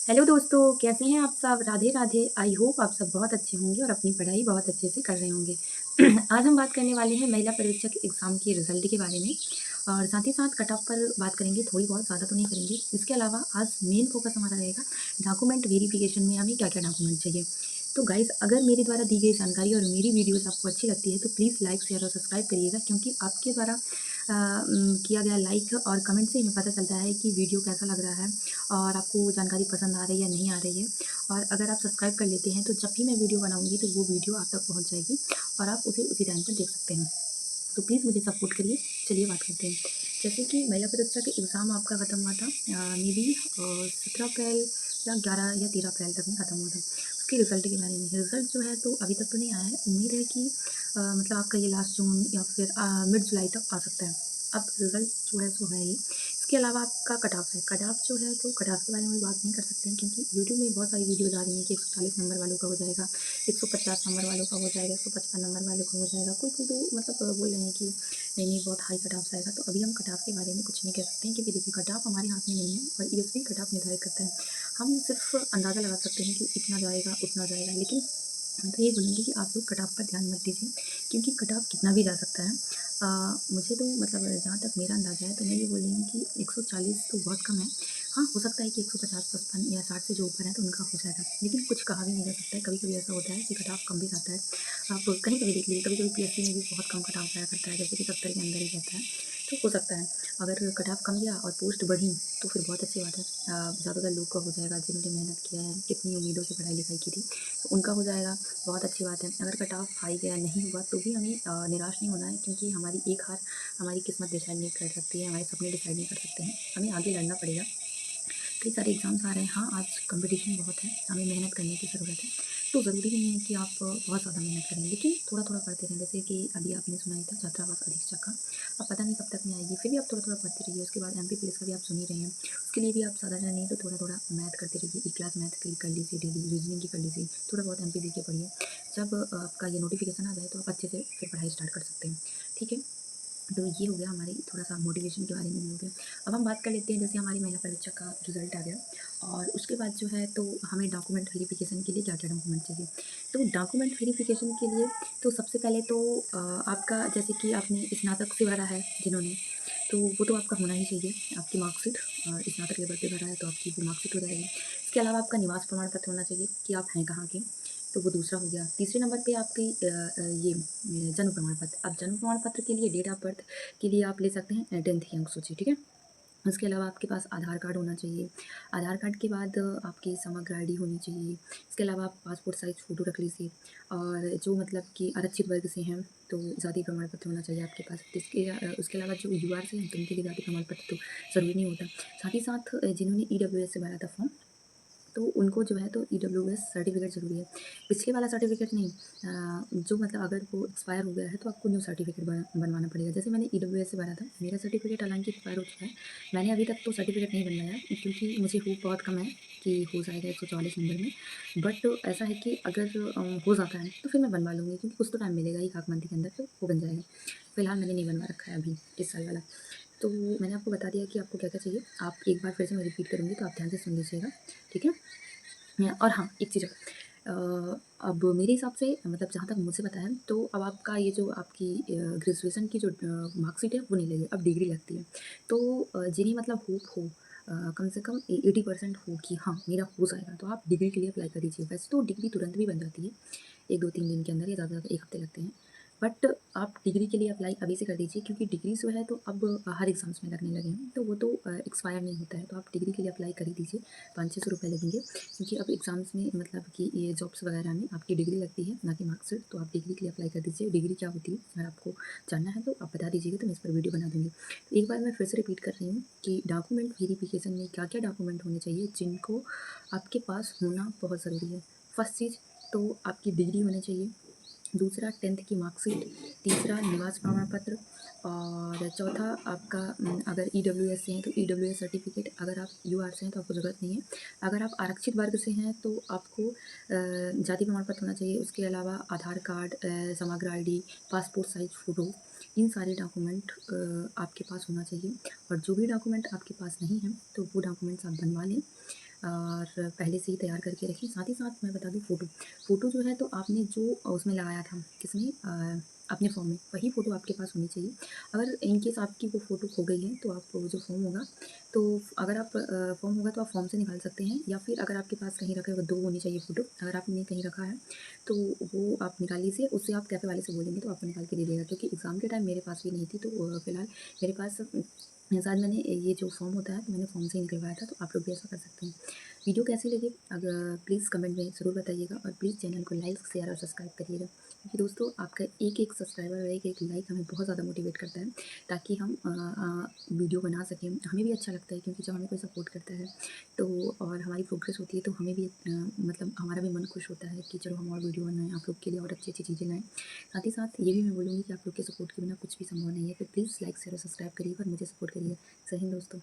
Hello दोस्तों, कैसे हैं आप सब? राधे राधे। आई होप आप सब बहुत अच्छे होंगे और अपनी पढ़ाई बहुत अच्छे से कर रहे होंगे। आज हम बात करने वाले हैं महिला पर्यवेक्षक एग्ज़ाम के रिज़ल्ट के बारे में और साथ ही साथ कट ऑफ पर बात करेंगे, थोड़ी बहुत, ज़्यादा तो नहीं करेंगे। इसके अलावा आज मेन फोकस हमारा रहेगा डॉक्यूमेंट वेरिफिकेशन में हमें क्या-क्या डॉक्यूमेंट चाहिए। तो गाइज़, अगर मेरे द्वारा दी गई जानकारी और मेरी वीडियोज़ आपको अच्छी लगती है तो प्लीज़ लाइक, शेयर और सब्सक्राइब करिएगा, क्योंकि आपके द्वारा किया गया लाइक और कमेंट से हमें पता चलता है कि वीडियो कैसा लग रहा है और आपको वो जानकारी पसंद आ रही है या नहीं आ रही है। और अगर आप सब्सक्राइब कर लेते हैं तो जब भी मैं वीडियो बनाऊँगी तो वो वीडियो आप तक पहुँच जाएगी और आप उसे उसी टाइम पर देख सकते हैं। तो प्लीज़ मुझे सपोर्ट करिए। चलिए बात करते हैं। जैसे कि महिला परीक्षा के एग्ज़ाम आपका ख़त्म हुआ था मे बी 17 अप्रैल या 11 या 13 अप्रैल तक में ख़त्म हुआ था। उसके रिज़ल्ट के बारे में, रिज़ल्ट जो है तो अभी तक तो नहीं आया है। उम्मीद है कि मतलब आपका ये लास्ट जून या फिर मिड जुलाई तक आ सकता है। अब रिज़ल्ट जो है सो है ही। इसके अलावा आपका कट ऑफ है। कट ऑफ जो है तो कट ऑफ के बारे में बात नहीं कर सकते हैं, क्योंकि यूट्यूब में बहुत सारी वीडियोज़ आ रही हैं कि 140 नंबर वालों का हो जाएगा, 150 नंबर वालों का हो जाएगा, 155 नंबर वालों का हो जाएगा। कोई-कोई तो मतलब बोल रहे हैं कि नहीं बहुत हाई कट ऑफ आएगा। तो अभी हम कट ऑफ के बारे में कुछ नहीं कह सकते हैं, क्योंकि देखिए कट ऑफ हमारे हाथ में नहीं है और ईएसपी कट ऑफ निर्धारित करता है। हम सिर्फ अंदाज़ा लगा सकते हैं कि इतना जाएगा, उतना जाएगा, लेकिन मैं तो यही बोलूँगी कि आप लोग कट ऑफ पर ध्यान मत दीजिए, क्योंकि कट ऑफ कितना भी जा सकता है। मुझे तो मतलब जहाँ तक मेरा अंदाज़ा है तो मैं ये बोल रही हूँ कि 140 तो बहुत कम है। हाँ, हो सकता है कि 150, 55 या 60 से जो ऊपर है तो उनका हो जाएगा, लेकिन कुछ कहा भी नहीं जा सकता है। कभी-कभी ऐसा होता है कि कट ऑफ कम भी जाता है। आप कहीं-कहीं देख लीजिए, कभी-कभी पीएससी में भी बहुत कम कट ऑफ आया करता है, जैसे कि 70 के अंदर ही रहता है। तो हो सकता है अगर कट ऑफ कम गया और पोस्ट बढ़ी तो फिर बहुत अच्छी बात है। ज़्यादातर लोग का हो जाएगा जिन्होंने मेहनत किया है, कितनी उम्मीदों से पढ़ाई-लिखाई की थी, तो उनका हो जाएगा, बहुत अच्छी बात है। अगर कट ऑफ हाई गया, नहीं हुआ, तो भी हमें निराश नहीं होना है, क्योंकि हमारी एक हार हमारी किस्मत डिसाइड नहीं कर सकती है, हमारे सपने डिसाइड नहीं कर सकते हैं। हमें आगे लड़ना पड़ेगा। कई सारे एग्ज़ाम्स आ रहे हैं। हाँ, आज कॉम्पिटिशन बहुत है, हमें मेहनत करने की ज़रूरत है। तो ज़रूरी नहीं है कि आप बहुत ज़्यादा मेहनत करें, लेकिन थोड़ा-थोड़ा पढ़ते रहें। जैसे कि अभी आपने सुना ही था छात्रावास अधीक्षक का, अब पता नहीं कब तक में आएगी, फिर भी आप थोड़ा-थोड़ा पढ़ते रहिए। उसके बाद एमपी पुलिस का भी आप सुन ही रहे हैं, उसके लिए भी आप साधारण नहीं तो थोड़ा-थोड़ा मैथ करते रहिए। एक क्लास मैथ की कर लीजिए डेली, रीज़निंग की कर लीजिए, थोड़ा बहुत एमपी जीके पढ़िए। जब आपका ये नोटिफ़िकेशन आ जाए तो आप अच्छे से फिर पढ़ाई स्टार्ट कर सकते हैं, ठीक है? तो ये हो गया हमारी थोड़ा-सा मोटिवेशन के बारे में भी हो गया। अब हम बात कर लेते हैं, जैसे हमारी महिला परीक्षा का रिज़ल्ट आ गया और उसके बाद जो है तो हमें डॉक्यूमेंट वेरिफ़िकेशन के लिए क्या-क्या डॉक्यूमेंट चाहिए। तो डॉक्यूमेंट वेरिफ़िकेशन के लिए तो सबसे पहले तो आपका, जैसे कि आपने स्नातक से भरा है जिन्होंने, तो वो तो आपका होना ही चाहिए, आपकी मार्कशीट। स्नातक लेवल पे भरा है तो आपकी वो मार्कशीट हो जाएगी। इसके अलावा आपका निवास प्रमाण पत्र होना चाहिए कि आप हैं कहाँ के, तो वो दूसरा हो गया। तीसरे नंबर पे आपकी ये जन्म प्रमाण पत्र। अब जन्म प्रमाण पत्र के लिए डेट ऑफ बर्थ के लिए आप ले सकते हैं 10th की अंक सूची, ठीक है? उसके अलावा आपके पास आधार कार्ड होना चाहिए। आधार कार्ड के बाद आपकी समग्र आईडी होनी चाहिए। इसके अलावा आप पासपोर्ट साइज़ फ़ोटो रख लीजिए, और जो मतलब कि आरक्षित वर्ग से हैं तो जाति प्रमाण पत्र होना चाहिए आपके पास। उसके अलावा जो यूआर से हैं तो उनके लिए जाति प्रमाण पत्र तो ज़रूरी नहीं होता। साथ ही साथ जिन्होंने ईडब्ल्यूएस से भरा था फॉर्म, तो उनको जो है तो ईडब्ल्यूएस सर्टिफ़िकेट ज़रूरी है। पिछले वाला सर्टिफ़िकेट नहीं, जो मतलब अगर वो एक्सपायर हो गया है तो आपको न्यू सर्टिफ़िकेट बनवाना पड़ेगा। जैसे मैंने ईडब्ल्यूएस से भरा था, मेरा सर्टिफ़िकेट हालाँकि एक्सपायर हो चुका है। मैंने अभी तक तो सर्टिफ़िकेट नहीं बनवाया, क्योंकि मुझे होप बहुत कम है कि हो जाएगा 144 नंबर में। बट ऐसा है कि अगर हो जाता है तो फिर मैं बनवा लूँगी, क्योंकि कुछ तो टाइम मिलेगा, 1 आध मंथ के अंदर तो वो बन जाएगा। फिलहाल मैंने नहीं बनवा रखा है अभी इस साल वाला। तो मैंने आपको बता दिया कि आपको क्या-क्या चाहिए। आप एक बार फिर से मैं रिपीट करूँगी तो आप ध्यान से सुन लीजिएगा, ठीक है? और हाँ, एक चीज़ और, अब मेरे हिसाब से, मतलब जहाँ तक मुझे पता है, तो अब आपका ये जो आपकी ग्रेजुएशन की जो मार्कशीट है वो नहीं लगेगी, अब डिग्री लगती है। तो जिन्हें मतलब होप हो, कम से कम 80% हो कि हाँ, मेरा हो जाएगा, तो आप डिग्री के लिए अप्लाई कर दीजिए। वैसे तो डिग्री तुरंत भी बन जाती है, 1, 2, 3 दिन के अंदर, या ज़्यादा से ज़्यादा 1 हफ्ते लगते हैं। बट आप डिग्री के लिए अप्लाई अभी से कर दीजिए, क्योंकि डिग्री जो है तो अब हर एग्ज़ाम्स में लगने लगे हैं, तो वो तो एक्सपायर नहीं होता है। तो आप डिग्री के लिए अप्लाई कर ही दीजिए, 500-600 रुपये लगेंगे, क्योंकि अब एग्ज़ाम्स में मतलब कि ये जॉब्स वगैरह में आपकी डिग्री लगती है, ना कि मार्कशीट। तो आप डिग्री के लिए अप्लाई कर दीजिए। डिग्री क्या होती है, अगर आपको जानना है तो आप बता दीजिएगा, तो मैं इस पर वीडियो बना दूँगी। तो एक बार मैं फिर से रिपीट कर रही हूँ कि डॉक्यूमेंट वेरिफिकेशन में क्या-क्या डॉक्यूमेंट होने चाहिए, जिनको आपके पास होना बहुत ज़रूरी है। फर्स्ट चीज़ तो आपकी डिग्री होनी चाहिए, दूसरा 10th की मार्कशीट, तीसरा निवास प्रमाण पत्र, और चौथा आपका अगर ईडब्ल्यूएस से हैं तो ईडब्ल्यूएस सर्टिफिकेट। अगर आप यूआर से हैं तो आपको ज़रूरत नहीं है। अगर आप आरक्षित वर्ग से हैं तो आपको जाति प्रमाण पत्र होना चाहिए। उसके अलावा आधार कार्ड, समग्र आईडी, पासपोर्ट साइज़ फ़ोटो, इन सारे डॉक्यूमेंट आपके पास होना चाहिए। और जो भी डॉक्यूमेंट आपके पास नहीं हैं तो वो डॉक्यूमेंट्स आप बनवा लें। और पहले से ही तैयार करके रखी। साथ ही साथ मैं बता दूँ फ़ोटो जो है तो आपने जो उसमें लगाया था किसमें अपने फ़ॉर्म में, वही फ़ोटो आपके पास होनी चाहिए। अगर इन केस आपकी वो फ़ोटो खो गई है तो आप वो जो फ़ॉर्म होगा तो अगर आप फ़ॉर्म होगा तो आप फ़ॉर्म से निकाल सकते हैं, या फिर अगर आपके पास कहीं रखा है वो 2 होनी चाहिए फ़ोटो। अगर आपने कहीं रखा है तो वो आप निकाल लीजिए, उससे आप कैफ़े वाले से बोलेंगे तो आपको निकाल के दे देगा, क्योंकि एग्ज़ाम के टाइम मेरे पास भी नहीं थी। तो फ़िलहाल मेरे पास शायद मैंने ये जो फ़ॉर्म होता है तो मैंने फ़ॉर्म से ही निकलवाया था, तो आप लोग भी ऐसा कर सकते हैं। वीडियो कैसी लगी अगर प्लीज़ कमेंट में ज़रूर बताइएगा, और प्लीज़ चैनल को लाइक, शेयर और सब्सक्राइब करिएगा, क्योंकि दोस्तों आपका एक-एक सब्सक्राइबर और एक-एक लाइक हमें बहुत ज़्यादा मोटिवेट करता है, ताकि हम वीडियो बना सकें। हमें भी अच्छा लगता है, क्योंकि जब हमें कोई सपोर्ट करता है तो और हमारी प्रोग्रेस होती है तो हमें भी मतलब हमारा भी मन खुश होता है कि चलो हम और वीडियो बनाएँ, आप लोग के लिए और अच्छी-अच्छी चीज़ें लाएँ। साथ ही साथ ये भी मैं बोलूँगी कि आप लोग के सपोर्ट के बिना कुछ भी संभव नहीं है, तो प्लीज़ लाइक, शेयर और सब्सक्राइब करिएगा और मुझे सपोर्ट करिएगा। जय हिंद दोस्तों।